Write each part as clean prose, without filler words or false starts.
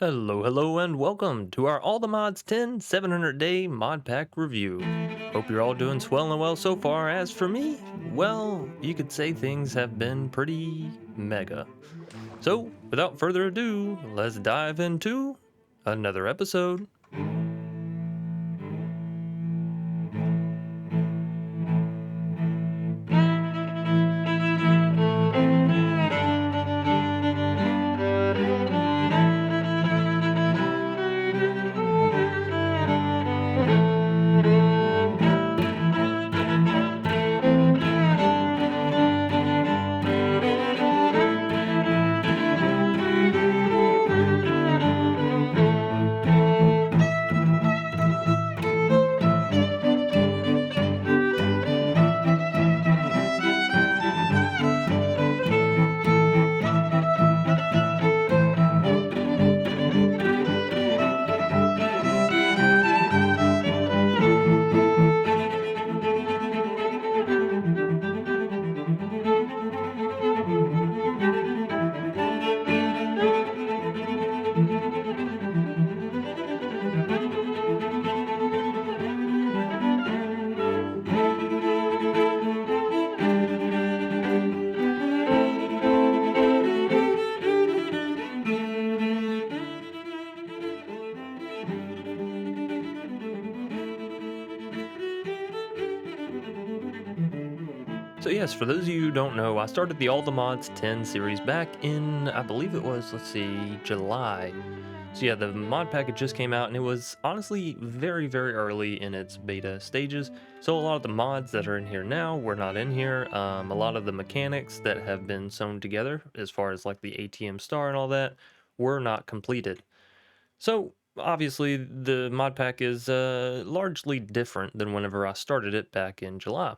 Hello, and welcome to our All the Mods 10 700-day mod pack review. Hope you're all doing swell and well so far. As for me, well, you could say things have been pretty mega. So, without further ado, let's dive into another episode. So yes, for those of you who don't know, I started the All the Mods 10 series back in, I believe it was, July. So yeah, the mod package just came out and it was honestly very early in its beta stages. So a lot of the mods that are in here now were not in here. A lot of the mechanics that have been sewn together, as far as like the ATM star and all that, were not completed. So obviously the mod pack is largely different than whenever I started it back in July.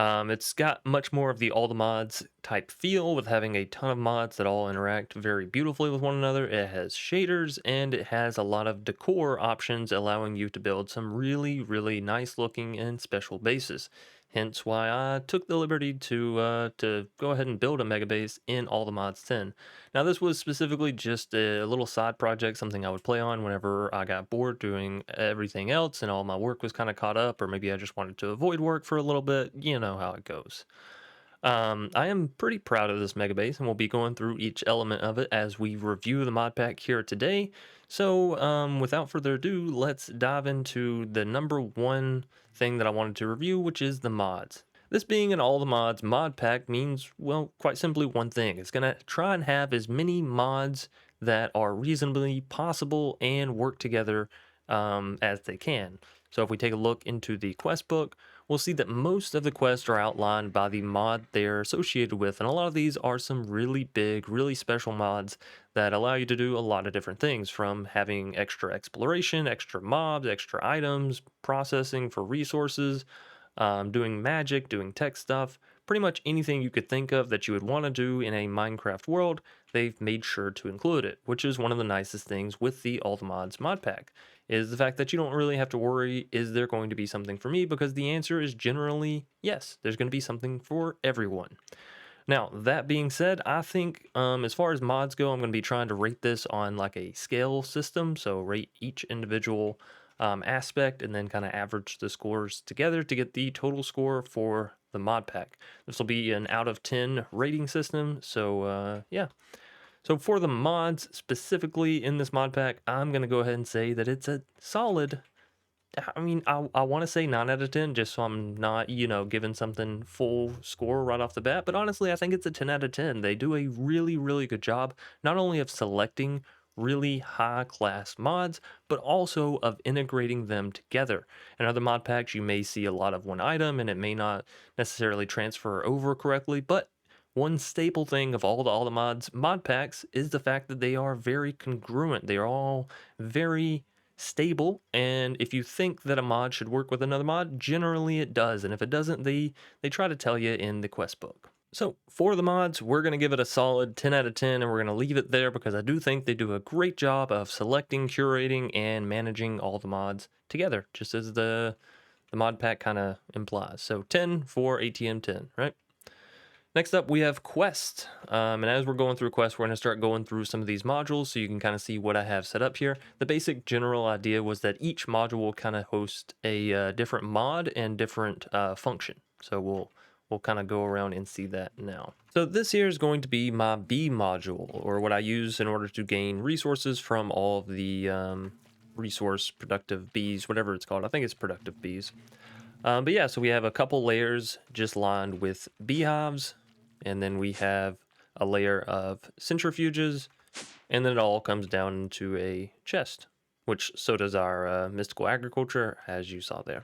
It's got much more of the all the mods type feel with having a ton of mods that all interact very beautifully with one another. It has shaders and it has a lot of decor options allowing you to build some really nice looking and special bases. Hence why I took the liberty to go ahead and build a mega base in All the Mods 10. Now this was specifically just a little side project, something I would play on whenever I got bored doing everything else and all my work was kind of caught up, or maybe I just wanted to avoid work for a little bit. You know how it goes. I am pretty proud of this mega base, and we'll be going through each element of it as we review the mod pack here today. So, without further ado, let's dive into the number one thing that I wanted to review, which is the mods. This being an all the mods mod pack means, well, quite simply one thing. It's going to try and have as many mods that are reasonably possible and work together as they can. So if we take a look into the quest book, we'll see that most of the quests are outlined by the mod they're associated with, and a lot of these are some really big, really special mods that allow you to do a lot of different things, from having extra exploration, extra mobs, extra items, processing for resources, doing magic, doing tech stuff, pretty much anything you could think of that you would want to do in a Minecraft world, they've made sure to include it, which is one of the nicest things with the All the Mods mod pack, is the fact that you don't really have to worry, is there going to be something for me? Because the answer is generally yes, there's going to be something for everyone. Now, that being said, I think as far as mods go, I'm going to be trying to rate this on like a scale system. So rate each individual aspect and then kind of average the scores together to get the total score for the mod pack. This will be an out of 10 rating system. So yeah. So for the mods specifically in this mod pack, I'm going to go ahead and say that it's a solid. I want to say 9 out of 10 just so I'm not, giving something full score right off the bat. But honestly, I think it's a 10 out of 10. They do a really good job, not only of selecting really high class mods, but also of integrating them together. In other mod packs, you may see a lot of one item and it may not necessarily transfer over correctly, but one staple thing of all the mods mod packs is the fact that they are very congruent. They are all very stable, and if you think that a mod should work with another mod, generally it does, and if it doesn't, they try to tell you in the quest book. So for the mods, we're going to give it a solid 10 out of 10, and we're going to leave it there because I do think they do a great job of selecting, curating, and managing all the mods together, just as the mod pack kind of implies. So 10 for ATM10, right? Next up, we have Quest. And as we're going through Quest, we're going to start going through some of these modules so you can kind of see what I have set up here. The basic general idea was that each module will kind of host a different mod and different function. So we'll kind of go around and see that now. So this here is going to be my B module, or what I use in order to gain resources from all of the resource productive bees, whatever it's called. I think it's productive bees. But yeah, so we have a couple layers just lined with beehives, and then we have a layer of centrifuges, and then it all comes down into a chest, which so does our mystical agriculture, as you saw there.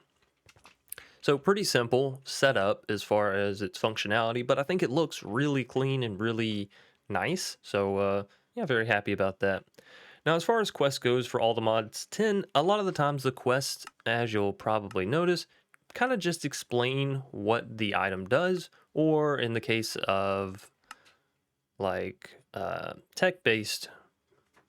So pretty simple setup as far as its functionality, but I think it looks really clean and really nice. So yeah, very happy about that. Now, as far as quest goes for All the Mods 10, a lot of the times the quests, as you'll probably notice, kind of just explain what the item does, or in the case of like tech-based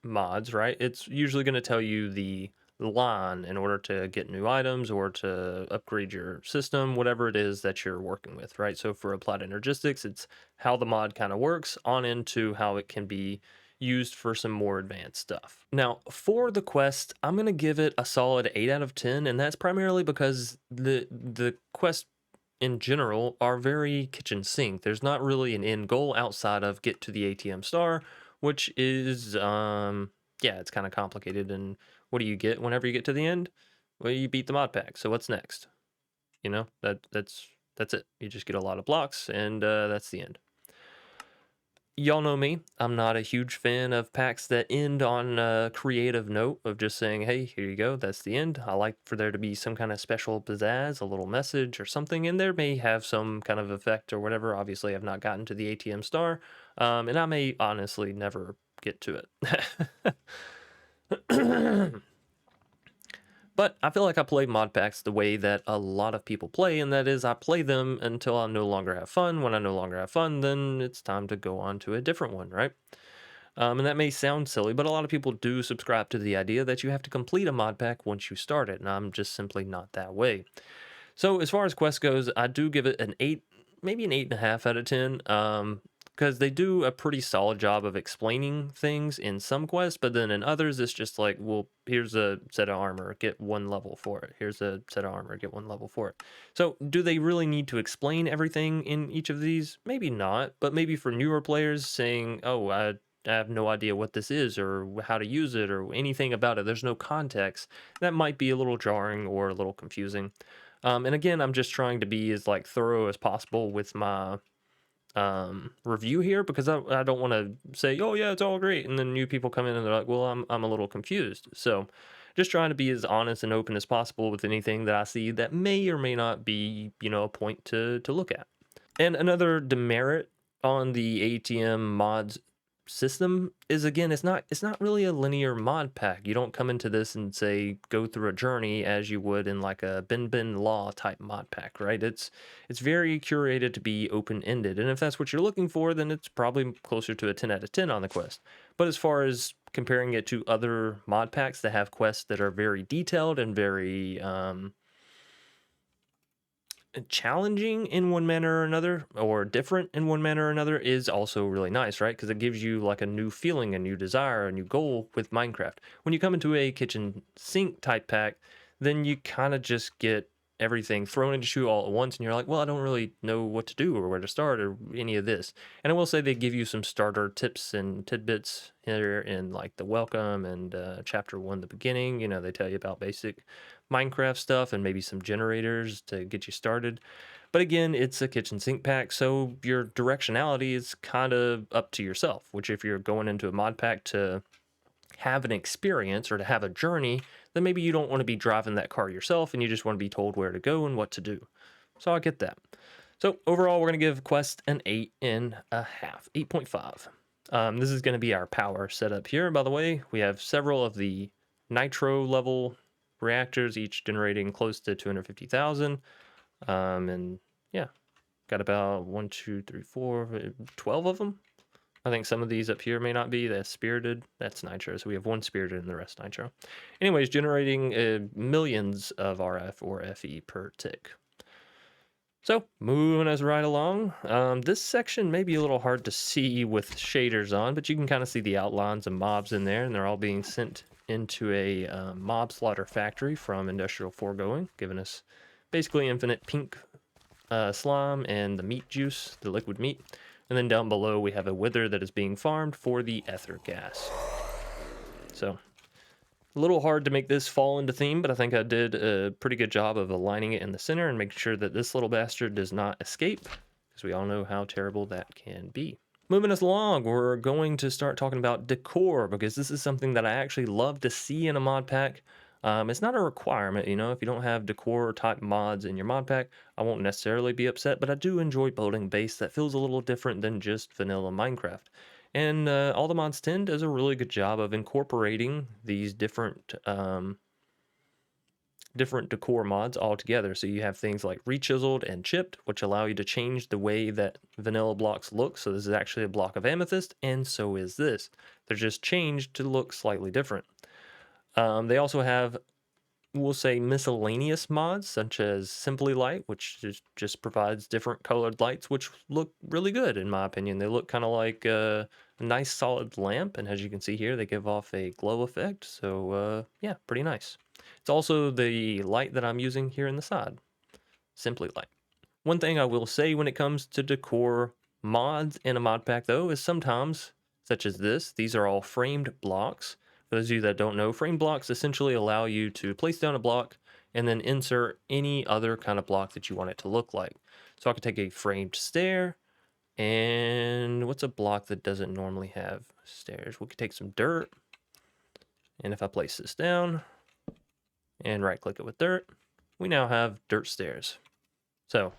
mods, right? It's usually going to tell you the line in order to get new items or to upgrade your system, whatever it is that you're working with, right? So for Applied Energistics, it's how the mod kind of works on into how it can be used for some more advanced stuff. Now, for the quest, I'm going to give it a solid 8 out of 10, and that's primarily because the quest in general are very kitchen sink. There's not really an end goal outside of get to the ATM star, which is yeah, it's kind of complicated. And what do you get whenever you get to the end? Well, you beat the mod pack. So what's next? You know, that's it. You just get a lot of blocks, and that's the end. Y'all know me. I'm not a huge fan of packs that end on a creative note of just saying, hey, here you go, that's the end. I like for there to be some kind of special pizzazz, a little message or something, and there may have some kind of effect or whatever. Obviously, I've not gotten to the ATM star, and I may honestly never get to it. But I feel like I play mod packs the way that a lot of people play, and that is I play them until I no longer have fun. When I no longer have fun, then it's time to go on to a different one, right? And that may sound silly, but a lot of people do subscribe to the idea that you have to complete a mod pack once you start it, and I'm just simply not that way. So as far as quest goes, I do give it an 8, maybe an 8.5 out of 10. Because they do a pretty solid job of explaining things in some quests, but then in others, it's just like, well, here's a set of armor, get 1 level for it. Here's a set of armor, get 1 level for it. So do they really need to explain everything in each of these? Maybe not, but maybe for newer players saying, oh, I have no idea what this is or how to use it or anything about it. There's no context. That might be a little jarring or a little confusing. And again, I'm just trying to be as like thorough as possible with my review here, because I don't want to say, oh yeah, it's all great, and then new people come in and they're like, well, I'm a little confused. So just trying to be as honest and open as possible with anything that I see that may or may not be, you know, a point to look at. And another demerit on the ATM mods system is, again, it's not really a linear mod pack. You don't come into this and say go through a journey as you would in like a bin law type mod pack, right? It's very curated to be open-ended, and if that's what you're looking for, then it's probably closer to a 10 out of 10 on the quest. But as far as comparing it to other mod packs that have quests that are very detailed and very challenging in one manner or another, or different in one manner or another, is also really nice, right? Because it gives you like a new feeling, a new desire, a new goal with Minecraft. When you come into a kitchen sink type pack, then you kind of just get everything thrown into you all at once, and you're like, well, I don't really know what to do or where to start or any of this. And I will say they give you some starter tips and tidbits here in like the welcome and chapter 1, the beginning. You know, they tell you about basic Minecraft stuff and maybe some generators to get you started. But again, it's a kitchen sink pack, so your directionality is kind of up to yourself, which if you're going into a mod pack to have an experience or to have a journey, then maybe you don't want to be driving that car yourself and you just want to be told where to go and what to do. So I get that. So overall, we're going to give Quest an 8.5, 8.5. This is going to be our power setup here, by the way. We have several of the nitro level reactors, each generating close to 250,000. And yeah, got about 1, 2, 3, 4, 12 of them. I think some of these up here may not be. That's spirited. That's nitro. So we have 1 spirited and the rest nitro. Anyways, generating millions of RF or FE per tick. So, moving us right along, this section may be a little hard to see with shaders on, but you can kind of see the outlines of mobs in there, and they're all being sent into a mob slaughter factory from Industrial Foregoing, giving us basically infinite pink slime and the meat juice, the liquid meat. And then down below, we have a wither that is being farmed for the ether gas. So, a little hard to make this fall into theme, but I think I did a pretty good job of aligning it in the center and making sure that this little bastard does not escape, because we all know how terrible that can be. Moving us along, we're going to start talking about decor, because this is something that I actually love to see in a mod pack. It's not a requirement, if you don't have decor type mods in your mod pack, I won't necessarily be upset, but I do enjoy building a base that feels a little different than just vanilla Minecraft. And All the Mods 10 does a really good job of incorporating these different different decor mods all together. So you have things like rechiseled and chipped, which allow you to change the way that vanilla blocks look. So this is actually a block of amethyst, and so is this. They're just changed to look slightly different. They also have, we'll say, miscellaneous mods such as Simply Light, which just provides different colored lights, which look really good in my opinion. They look kind of like a nice solid lamp, and as you can see here, they give off a glow effect. So yeah, pretty nice. It's also the light that I'm using here in the side, Simply Light. One thing I will say when it comes to decor mods in a mod pack though is sometimes, such as this, these are all framed blocks. For those of you that don't know, framed blocks essentially allow you to place down a block and then insert any other kind of block that you want it to look like. So I could take a framed stair, and what's a block that doesn't normally have stairs? We could take some dirt, and if I place this down and right click it with dirt, we now have dirt stairs. So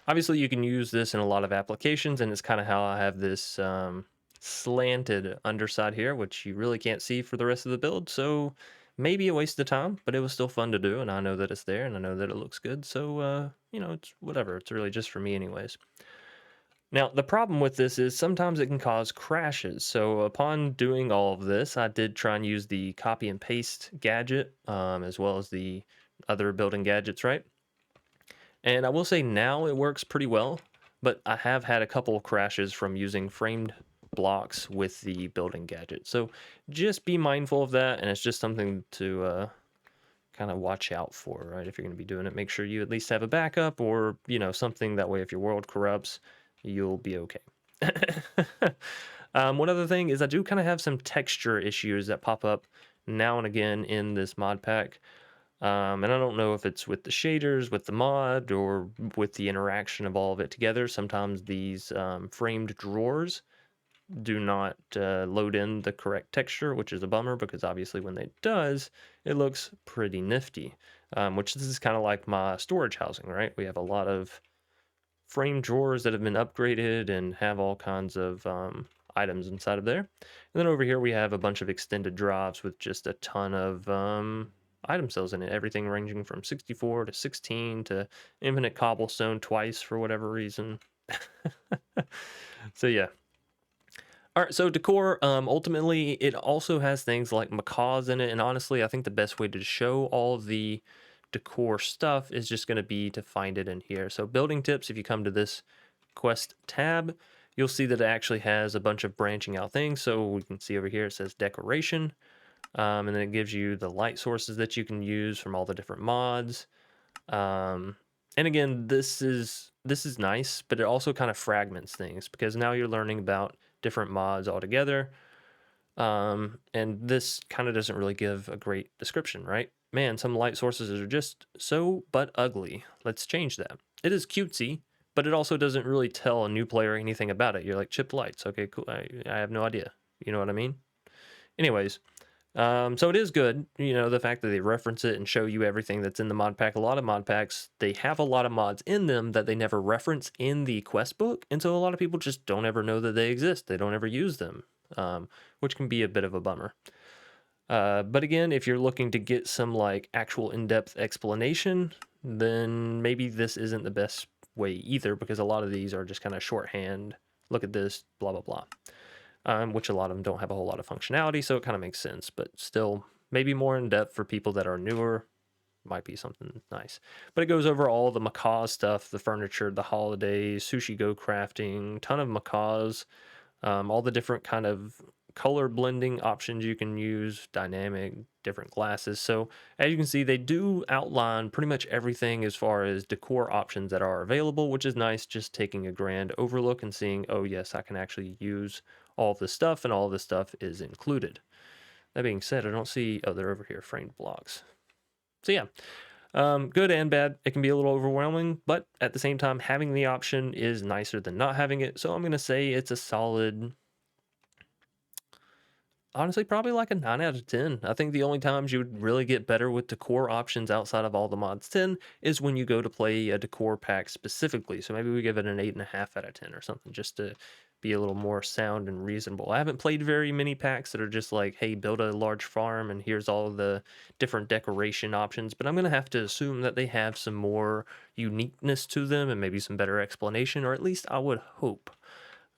obviously you can use this in a lot of applications, and it's kind of how I have this slanted underside here, which you really can't see for the rest of the build. So maybe a waste of time, but it was still fun to do, and I know that it's there, and I know that it looks good. So, it's whatever. It's really just for me anyways. Now, the problem with this is sometimes it can cause crashes. So upon doing all of this, I did try and use the copy and paste gadget, as well as the other building gadgets, right? And I will say now it works pretty well, but I have had a couple crashes from using framed blocks with the building gadget. So just be mindful of that, and it's just something to kind of watch out for, right? If you're going to be doing it, make sure you at least have a backup or, something that way if your world corrupts, you'll be okay. One other thing is I do kind of have some texture issues that pop up now and again in this mod pack. And I don't know if it's with the shaders, with the mod, or with the interaction of all of it together. Sometimes these framed drawers do not load in the correct texture, which is a bummer because obviously when it does, it looks pretty nifty. Which this is kind of like my storage housing, right? We have a lot of frame drawers that have been upgraded and have all kinds of items inside of there. And then over here we have a bunch of extended drives with just a ton of item cells in it, everything ranging from 64 to 16 to infinite cobblestone twice for whatever reason. So yeah. All right, so decor, ultimately, it also has things like macaws in it, and honestly, I think the best way to show all the decor stuff is just going to be to find it in here. So building tips, if you come to this quest tab, you'll see that it actually has a bunch of branching out things. So we can see over here, it says decoration, and then it gives you the light sources that you can use from all the different mods. And again, this is nice, but it also kind of fragments things because now you're learning about different mods altogether. And this kind of doesn't really give a great description, right? Man, some light sources are just so but ugly. Let's change that. It is cutesy, but it also doesn't really tell a new player anything about it. You're like, chipped lights. Okay, cool. I have no idea. You know what I mean? Anyways, so it is good, the fact that they reference it and show you everything that's in the mod pack. A lot of mod packs, they have a lot of mods in them that they never reference in the quest book, and so a lot of people just don't ever know that they exist. They don't ever use them, which can be a bit of a bummer. But again, if you're looking to get some like actual in-depth explanation, then maybe this isn't the best way either, because a lot of these are just kind of shorthand. Look at this, blah, blah, blah. Which a lot of them don't have a whole lot of functionality, so it kind of makes sense, but still maybe more in depth for people that are newer, might be something nice. But it goes over all the macaw stuff, the furniture, the holidays, sushi go crafting, ton of macaws, all the different kind of color blending options you can use, dynamic, different glasses. So as you can see, they do outline pretty much everything as far as decor options that are available, which is nice, just taking a grand overlook and seeing, oh yes, I can actually use all this stuff and all this stuff is included. That being said, I don't see, oh, they're over here, framed blocks. So yeah, good and bad. It can be a little overwhelming, but at the same time, having the option is nicer than not having it. So I'm going to say it's a solid, honestly, probably like a 9 out of 10. I think the only times you would really get better with decor options outside of All the Mods 10 is when you go to play a decor pack specifically. So maybe we give it an 8.5 out of 10 or something, just to be a little more sound and reasonable. I haven't played very many packs that are just like, hey, build a large farm and here's all the different decoration options, but I'm going to have to assume that they have some more uniqueness to them and maybe some better explanation, or at least I would hope.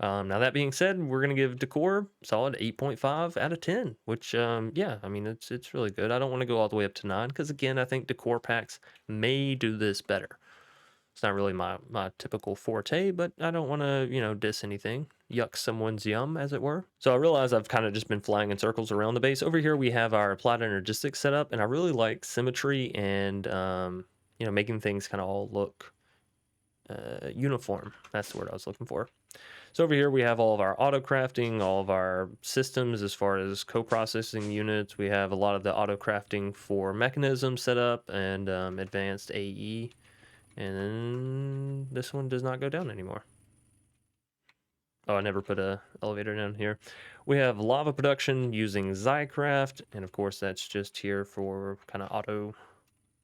Now that being said, we're gonna give decor solid 8.5 out of 10, which yeah, I mean it's really good. I don't want to go all the way up to 9 because again, I think decor packs may do this better. It's not really my typical forte, but I don't want to, you know, diss anything, yuck someone's yum, as it were. So I realize I've kind of just been flying in circles around the base. Over here we have our applied energistics set up, and I really like symmetry and you know, making things kind of all look uniform. That's the word I was looking for. So over here we have all of our auto crafting, all of our systems as far as co-processing units. We have a lot of the auto crafting for mechanisms set up and advanced AE. And then this one does not go down anymore. Oh, I never put a elevator down here. We have lava production using Zycraft, and of course that's just here for kind of auto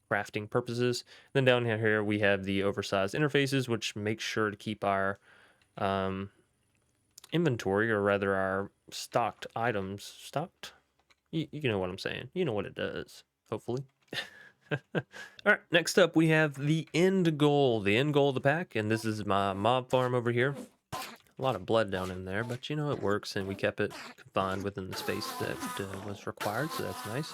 crafting purposes. Then down here we have the oversized interfaces, which make sure to keep our inventory, or rather our stocked items stocked. You know what I'm saying. You know what it does, hopefully. All right, next up we have the end goal of the pack, and this is my mob farm over here. A lot of blood down in there, but you know it works, and we kept it confined within the space that was required, so that's nice.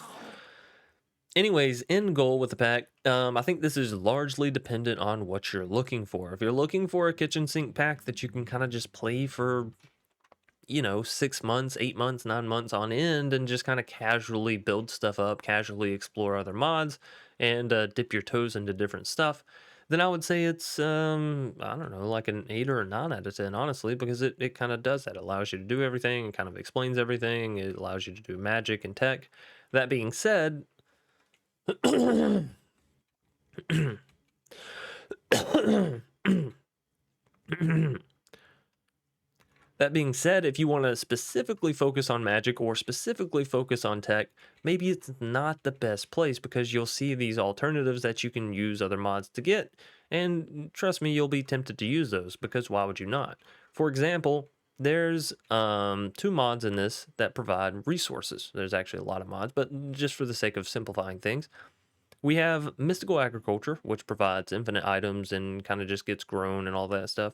Anyways, end goal with the pack, I think this is largely dependent on what you're looking for. If you're looking for a kitchen sink pack that you can kind of just play for, you know, 6 months, 8 months, 9 months on end and just kind of casually build stuff up, casually explore other mods, and dip your toes into different stuff, then I would say it's, I don't know, like an 8 or a 9 out of 10, honestly, because it kind of does that. It allows you to do everything and kind of explains everything. It allows you to do magic and tech. That being said, that being said, if you want to specifically focus on magic or specifically focus on tech, maybe it's not the best place, because you'll see these alternatives that you can use other mods to get, and trust me, you'll be tempted to use those, because why would you not? For example, there's 2 mods in this that provide resources. There's actually a lot of mods, but just for the sake of simplifying things, we have Mystical Agriculture, which provides infinite items and kind of just gets grown and all that stuff.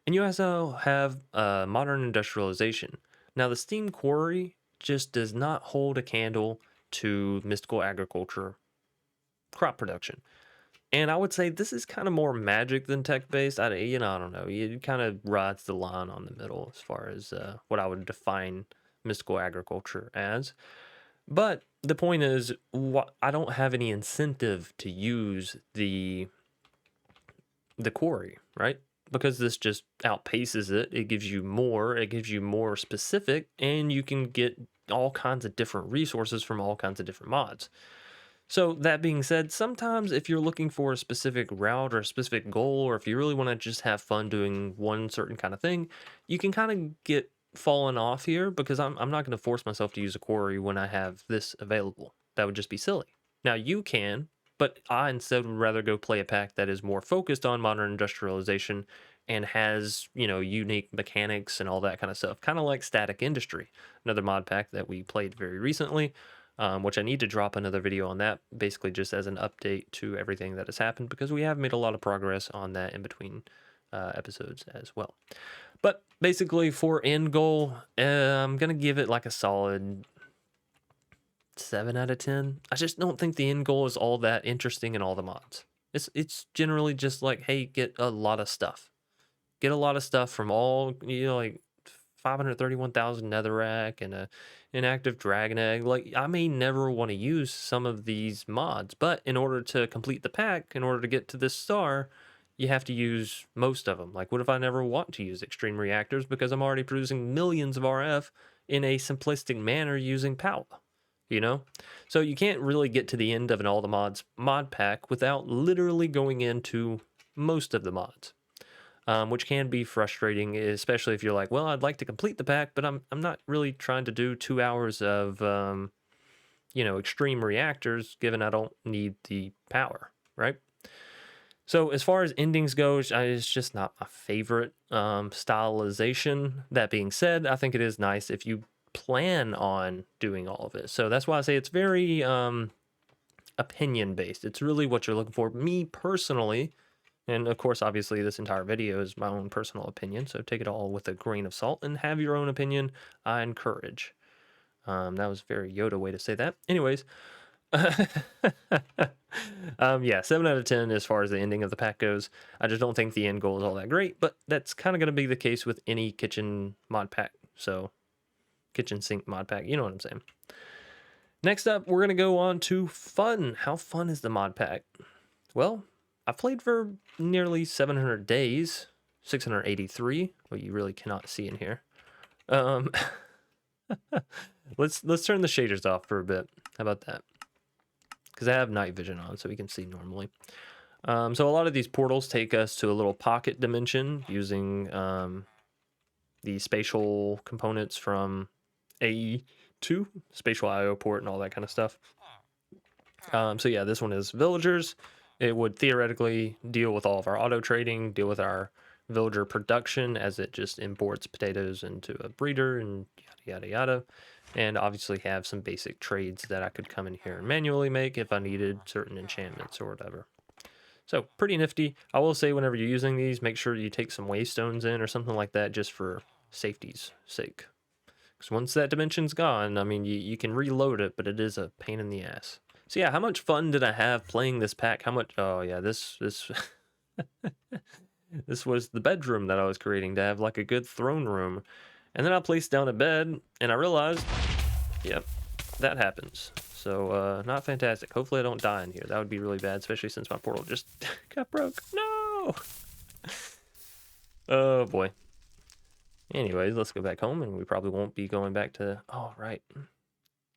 And you also have Modern Industrialization. Now, the Steam Quarry just does not hold a candle to Mystical Agriculture crop production. And I would say this is kind of more magic than tech-based. I don't know. It kind of rides the line on the middle as far as what I would define Mystical Agriculture as. But the point is, I don't have any incentive to use the quarry, right? Because this just outpaces it. It gives you more specific, and you can get all kinds of different resources from all kinds of different mods. So that being said, sometimes if you're looking for a specific route or a specific goal, or if you really want to just have fun doing one certain kind of thing, you can kind of get fallen off here, because I'm not going to force myself to use a quarry when I have this available. That would just be silly. Now you can, but I instead would rather go play a pack that is more focused on modern industrialization and has, you know, unique mechanics and all that kind of stuff. Kind of like Static Industry, another mod pack that we played very recently, which I need to drop another video on that, basically just as an update to everything that has happened, because we have made a lot of progress on that in between episodes as well. But basically for end goal, I'm going to give it like a solid 7 out of 10. I just don't think the end goal is all that interesting in all the mods. It's generally just like, hey, get a lot of stuff. Get a lot of stuff from all, like 531,000 netherrack and an active dragon egg. Like, I may never want to use some of these mods, but in order to complete the pack, in order to get to this star, you have to use most of them. Like, what if I never want to use extreme reactors because I'm already producing millions of RF in a simplistic manner using POW? So you can't really get to the end of an All the Mods mod pack without literally going into most of the mods. Which can be frustrating, especially if you're like, well, I'd like to complete the pack, but I'm not really trying to do 2 hours of, extreme reactors, given I don't need the power, right? So as far as endings goes, it's just not my favorite stylization. That being said, I think it is nice if you plan on doing all of it. So that's why I say it's very opinion based. It's really what you're looking for. Me personally, and of course, obviously, this entire video is my own personal opinion, so take it all with a grain of salt and have your own opinion. I encourage. That was a very Yoda way to say that. Anyways, yeah, 7 out of 10 as far as the ending of the pack goes. I just don't think the end goal is all that great, but that's kind of going to be the case with any kitchen mod pack. So, kitchen sink mod pack, you know what I'm saying. Next up, we're going to go on to fun. How fun is the mod pack? Well, I've played for nearly 700 days, 683, what you really cannot see in here. Let's turn the shaders off for a bit. How about that? Because I have night vision on, so we can see normally. So a lot of these portals take us to a little pocket dimension using the spatial components from AE2, spatial IO port and all that kind of stuff. So yeah, this one is villagers. It would theoretically deal with all of our auto trading, deal with our villager production as it just imports potatoes into a breeder and yada, yada, yada. And obviously have some basic trades that I could come in here and manually make if I needed certain enchantments or whatever. So pretty nifty. I will say whenever you're using these, make sure you take some waystones in or something like that just for safety's sake. Because once that dimension's gone, I mean, you can reload it, but it is a pain in the ass. So yeah, how much fun did I have playing this pack? How much? Oh yeah, this this was the bedroom that I was creating to have like a good throne room. And then I placed down a bed and I realized, yep, that happens. So not fantastic. Hopefully I don't die in here. That would be really bad, especially since my portal just got broke. No! Oh boy. Anyways, let's go back home and we probably won't be going back to, oh right.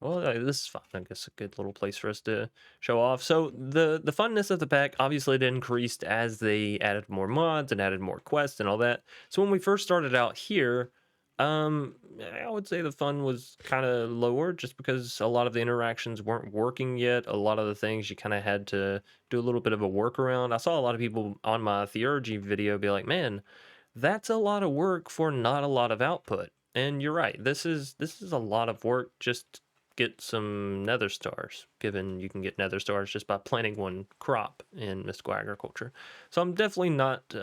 Well, this is fun. I guess a good little place for us to show off. So the funness of the pack obviously it increased as they added more mods and added more quests and all that. So when we first started out here, I would say the fun was kind of lower just because a lot of the interactions weren't working yet. A lot of the things you kind of had to do a little bit of a workaround. I saw a lot of people on my theurgy video be like, "Man, that's a lot of work for not a lot of output." And you're right. This is a lot of work just get some nether stars, given you can get nether stars just by planting one crop in mystical agriculture. So I'm definitely not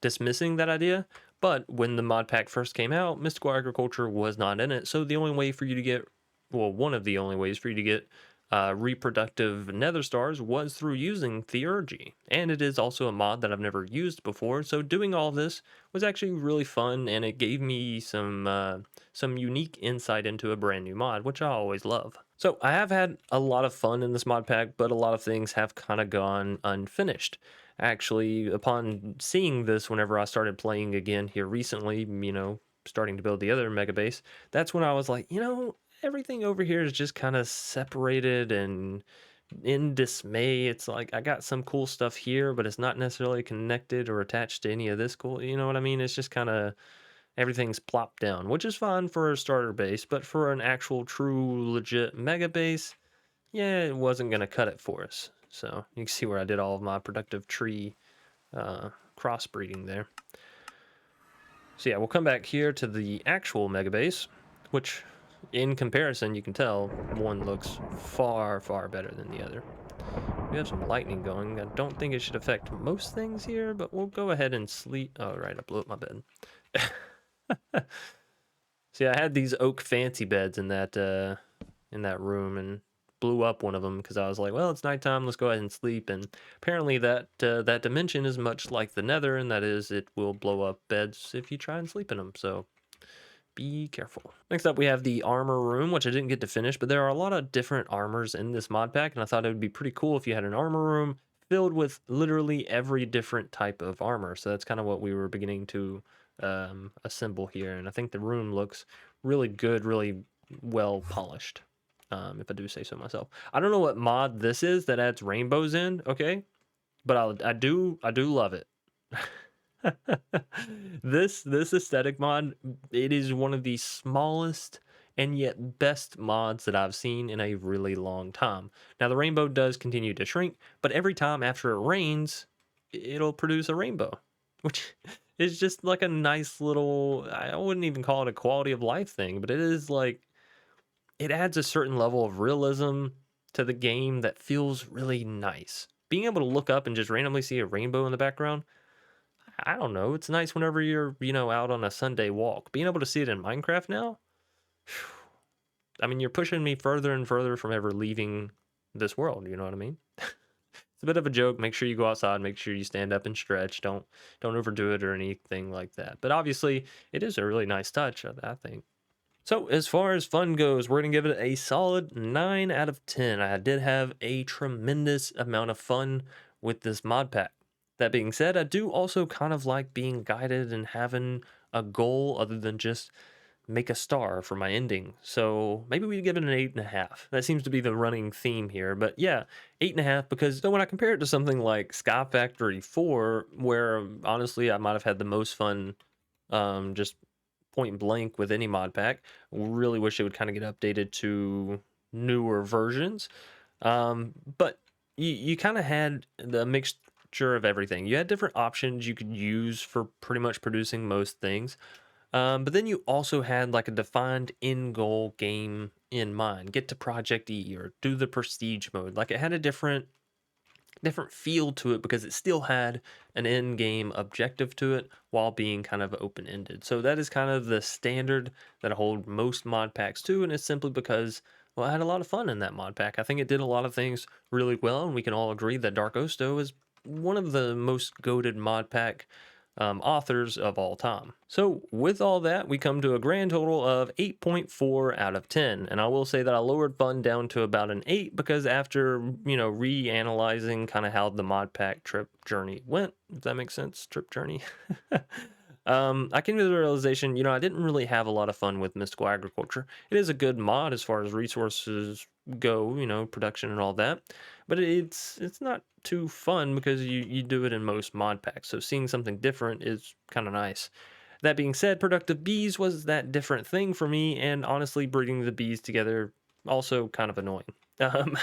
dismissing that idea, but when the mod pack first came out, mystical agriculture was not in it. So the only way for you to get, well, one of the only ways for you to get reproductive nether stars was through using theurgy, and it is also a mod that I've never used before, so doing all this was actually really fun, and it gave me some unique insight into a brand new mod, which I always love. So I have had a lot of fun in this mod pack, but a lot of things have kind of gone unfinished. Actually, upon seeing this whenever I started playing again here recently, starting to build the other mega base, that's when I was like, everything over here is just kind of separated and in dismay. It's like I got some cool stuff here, but it's not necessarily connected or attached to any of this cool. You know what I mean? It's just kind of everything's plopped down, which is fine for a starter base, but for an actual true legit mega base, yeah, it wasn't going to cut it for us. So you can see where I did all of my productive tree crossbreeding there. So yeah, we'll come back here to the actual mega base, which in comparison, you can tell one looks far, far better than the other. We have some lightning going. I don't think it should affect most things here, but we'll go ahead and sleep. Oh, right, I blew up my bed. See, I had these oak fancy beds in that that room and blew up one of them because I was like, well, it's nighttime, let's go ahead and sleep. And apparently that dimension is much like the Nether, and that is it will blow up beds if you try and sleep in them. So be careful. Next up, we have the armor room, which I didn't get to finish, but there are a lot of different armors in this mod pack, and I thought it would be pretty cool if you had an armor room filled with literally every different type of armor. So that's kind of what we were beginning to assemble here, and I think the room looks really good, really well polished, if I do say so myself. I don't know what mod this is that adds rainbows in, okay, but I do love it. This aesthetic mod, it is one of the smallest and yet best mods that I've seen in a really long time. Now the rainbow does continue to shrink, but every time after it rains, it'll produce a rainbow, which is just like a nice little, I wouldn't even call it a quality of life thing, but it is like, it adds a certain level of realism to the game that feels really nice. Being able to look up and just randomly see a rainbow in the background, I don't know. It's nice whenever you're, out on a Sunday walk. Being able to see it in Minecraft now, I mean, you're pushing me further and further from ever leaving this world. You know what I mean? It's a bit of a joke. Make sure you go outside. Make sure you stand up and stretch. Don't overdo it or anything like that. But obviously, it is a really nice touch, I think. So as far as fun goes, we're going to give it a solid 9 out of 10. I did have a tremendous amount of fun with this mod pack. That being said, I do also kind of like being guided and having a goal other than just make a star for my ending. So maybe we give it an 8.5. That seems to be the running theme here. But yeah, 8.5, because so when I compare it to something like Sky Factory 4, where honestly I might have had the most fun just point blank with any mod pack. Really wish it would kind of get updated to newer versions. But you kind of had the mixture of everything. You had different options you could use for pretty much producing most things. But then you also had like a defined end goal game in mind. Get to Project E or do the prestige mode. Like it had a different feel to it because it still had an end game objective to it while being kind of open ended. So that is kind of the standard that I hold most mod packs to, and it's simply because, well, I had a lot of fun in that mod pack. I think it did a lot of things really well, and we can all agree that Dark Osto is one of the most goated mod pack authors of all time. So with all that, we come to a grand total of 8.4 out of 10. And I will say that I lowered fun down to about an 8 because after, reanalyzing kind of how the mod pack trip journey went, if that makes sense, trip journey. I came to the realization, I didn't really have a lot of fun with Mystical Agriculture. It is a good mod as far as resources go, production and all that, but it's not too fun because you do it in most mod packs. So seeing something different is kind of nice. That being said, productive bees was that different thing for me, and honestly, breeding the bees together also kind of annoying. Um,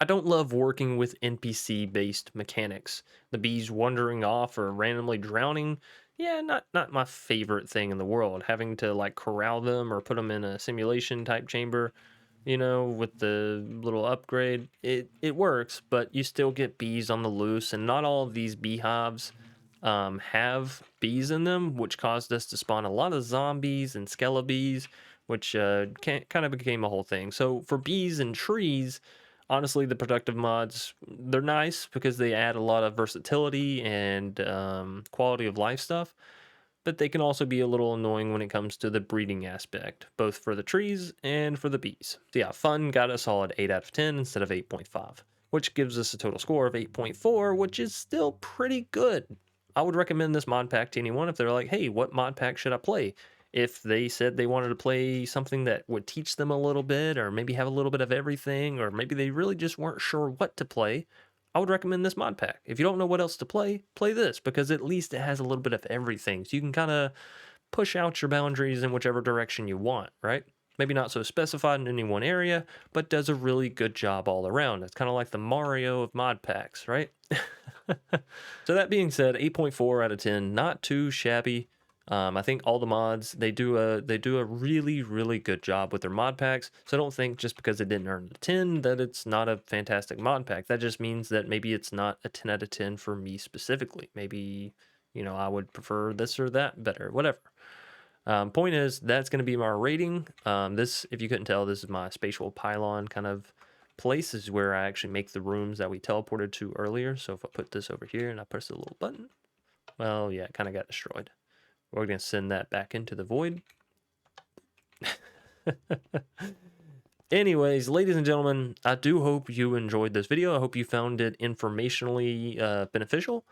I don't love working with NPC based mechanics. The bees wandering off or randomly drowning, yeah, not my favorite thing in the world. Having to like corral them or put them in a simulation type chamber, with the little upgrade, it works, but you still get bees on the loose, and not all of these beehives have bees in them, which caused us to spawn a lot of zombies and skelebees, which kind of became a whole thing. So for bees and trees, honestly, the productive mods, they're nice because they add a lot of versatility and quality of life stuff, but they can also be a little annoying when it comes to the breeding aspect, both for the trees and for the bees. So yeah, fun got a solid 8 out of 10 instead of 8.5, which gives us a total score of 8.4, which is still pretty good. I would recommend this mod pack to anyone if they're like, hey, what mod pack should I play? If they said they wanted to play something that would teach them a little bit, or maybe have a little bit of everything, or maybe they really just weren't sure what to play, I would recommend this mod pack. If you don't know what else to play this, because at least it has a little bit of everything. So you can kind of push out your boundaries in whichever direction you want, right? Maybe not so specified in any one area, but does a really good job all around. It's kind of like the Mario of mod packs, right? So that being said, 8.4 out of 10, not too shabby. I think all the mods, they do a really, really good job with their mod packs. So I don't think just because it didn't earn a 10 that it's not a fantastic mod pack. That just means that maybe it's not a 10 out of 10 for me specifically. Maybe, I would prefer this or that better, whatever. Point is, that's going to be my rating. This, if you couldn't tell, this is my spatial pylon kind of place. This is where I actually make the rooms that we teleported to earlier. So if I put this over here and I press the little button, well, yeah, it kind of got destroyed. We're going to send that back into the void. Anyways, ladies and gentlemen, I do hope you enjoyed this video. I hope you found it informationally beneficial.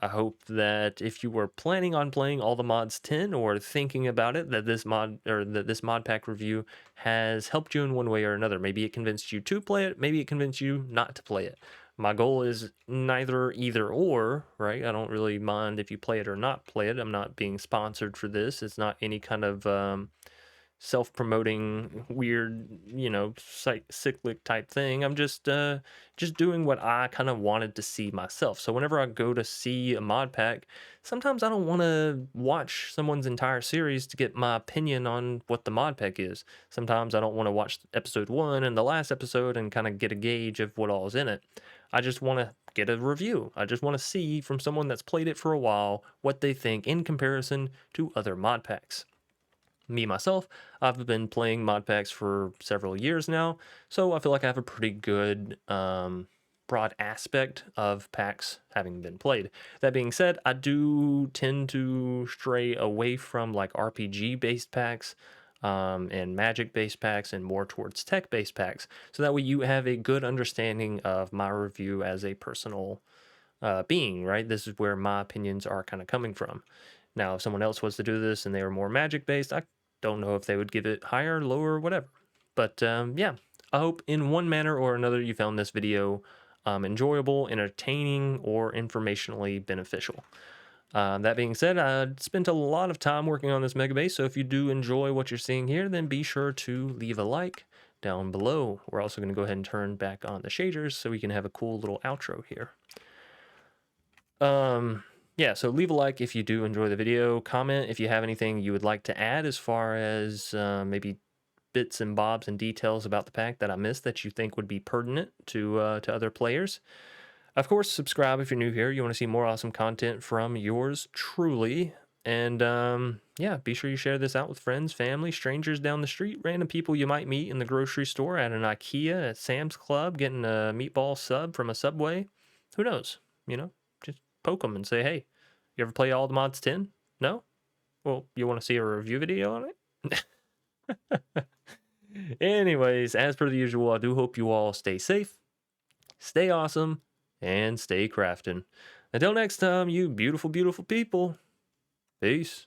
I hope that if you were planning on playing All the Mods 10 or thinking about it, that this mod pack review has helped you in one way or another. Maybe it convinced you to play it, maybe it convinced you not to play it. My goal is neither either or, right? I don't really mind if you play it or not play it. I'm not being sponsored for this. It's not any kind of self-promoting weird, cyclic type thing. I'm just doing what I kind of wanted to see myself. So whenever I go to see a mod pack, sometimes I don't want to watch someone's entire series to get my opinion on what the mod pack is. Sometimes I don't want to watch episode 1 and the last episode and kind of get a gauge of what all is in it. I just want to get a review. I just want to see from someone that's played it for a while what they think in comparison to other mod packs. Me, myself, I've been playing mod packs for several years now, so I feel like I have a pretty good broad aspect of packs having been played. That being said, I do tend to stray away from like RPG-based packs and Magic-based packs and more towards tech-based packs, so that way you have a good understanding of my review as a personal being, right? This is where my opinions are kind of coming from. Now, if someone else was to do this and they were more magic based, I don't know if they would give it higher, lower, whatever. But yeah, I hope in one manner or another you found this video enjoyable, entertaining, or informationally beneficial. That being said, I spent a lot of time working on this mega base, so if you do enjoy what you're seeing here, then be sure to leave a like down below. We're also going to go ahead and turn back on the shaders so we can have a cool little outro here. Yeah, so leave a like if you do enjoy the video. Comment if you have anything you would like to add as far as maybe bits and bobs and details about the pack that I missed that you think would be pertinent to other players. Of course, subscribe if you're new here. You want to see more awesome content from yours truly. And yeah, be sure you share this out with friends, family, strangers down the street, random people you might meet in the grocery store, at an IKEA, at Sam's Club, getting a meatball sub from a Subway. Who knows? Just poke them and say, hey, you ever play All the Mods 10? No? Well, you want to see a review video on it? Anyways, as per the usual, I do hope you all stay safe, stay awesome, and stay crafting. Until next time, you beautiful, beautiful people. Peace.